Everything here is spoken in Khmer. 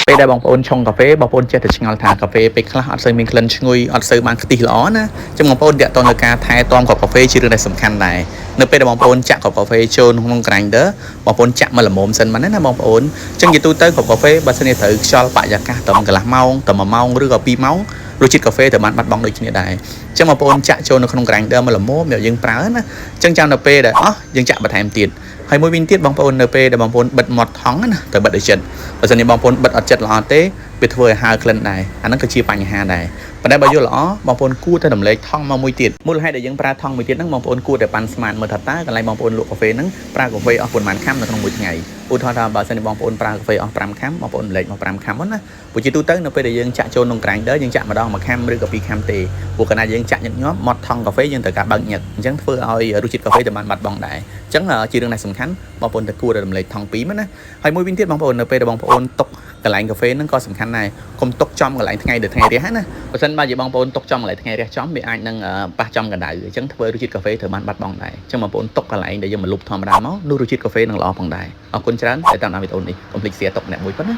ពេលដែលបងប្អូនឆុងកាហ្វេបងប្អូនចេះតែឆ្ងល់ថាកាហ្វេពេលខ្លះអត់សូវមានក្លិនឈ្ងុយអត់សូវបានខ្ទិះល្អណាចឹងបងប្អូនតាក់ទងនឹងការថែទាំគ្រាប់កាហ្វេជារឿងដែលសំខាន់ដែរនៅពេលដែលបងប្អូនចាក់គ្រាប់កាហ្វេចូលក្នុង grinder បងប្អូនចាក់មកល្មមសិនមកណាបងប្អូនចឹងនិយាយទូទៅគ្រាប់កាហ្វេបើសិនជាត្រូវខ្យល់បរិយាកាសត្រឹមកន្លះម៉ោងត្រឹម1ម៉ោងឬក៏2ម៉ោងរសជាតិកាហ្វេត្រូវបានបាត់បង់ដូចគ្នាដែរចឹងបងប្អូនចាក់ចូលនៅក្នុង grinder មកល្មមយកយើងប្រើណាចឹងចាំដល់ពេលដែលអស់យើងចាក់បន្ថែមទៀតហើយមួយវិញទៀតបងប្អូននៅពេលដែលបងប្អូនបិទមាត់ថង់ណាទៅបិទឲ្យចិត្តបើសិនជាបងប្អូនបិទអត់ចិត្តល្អទេវាធ្វើឲ្យហើរក្លិនដែរអាហ្នឹងក៏ជាបញ្ហាដែរប៉ុន្តែបើយល់ល្អបងប្អូនគួរតែរំលែកថង់មកមួយទៀតមូលហេតុដែលយើងប្រើថង់មួយទៀតហ្នឹងបងប្អូនគួរតែប៉ាន់ស្មានមើលថាតើកន្លែងបងប្អូនលក់កាហ្វេហ្នឹងប្រើកាហ្វេអស់ប៉ុន្មានខាំនៅក្នុងមួយថ្ងៃឧទាហរណ៍ថាបើសិនជាបងប្អូនប្រើកាហ្វេអស់5ខាំបងប្អូនរំលែកមក5ខាំហ្នឹងណាព្រោះជាទូទៅនៅពេលដែលយើងចាក់ចូលក្នុង grinder យើងចាក់ម្ដង1ខាំឬក៏2ខាំទេព្រោះកាលណាយើងចាក់ញឹកញាប់មាត់ថង់កាហ្វេយើងត្រូវការបើកញឹកអញ្ចឹងធ្វើឲ្យរសជាតិកាហ្វេទៅបានបាត់បង់ដែរអញ្ចឹងជារឿងដែលសំខាន់បងប្អូនតែគួរតែរំលែកថង់2មកណាហើយមួយវិញទៀតបងប្អូននៅពេលដែលបងប្អូនຕົកកន្លែងកាហ្វេហ្នឹងក៏សំខាន់ដែរកុំຕົកចំកន្លែងថ្ងៃទៅថ្ងៃរះណាបើសិនបើជាបងប្អូនຕົកចំកន្លែងថ្ងៃរះចំវាអាចនឹងប៉ះចំកណ្ដៅអញ្ចឹងធ្វើរសជាតិកាហ្វេត្រូវបានបាត់បង់ដែរអញ្ចឹងបងប្អូនຕົកកន្លែងដែលយើងមកលុបធម្មតាមកនោះរសជាតិកាហ្វេនឹងល្អផងដែរអរគុណច្រើនដែលតាមដានវីដេអូនេះកុំភ្លេច share ຕົកអ្នកមួយប៉ុណ្ណា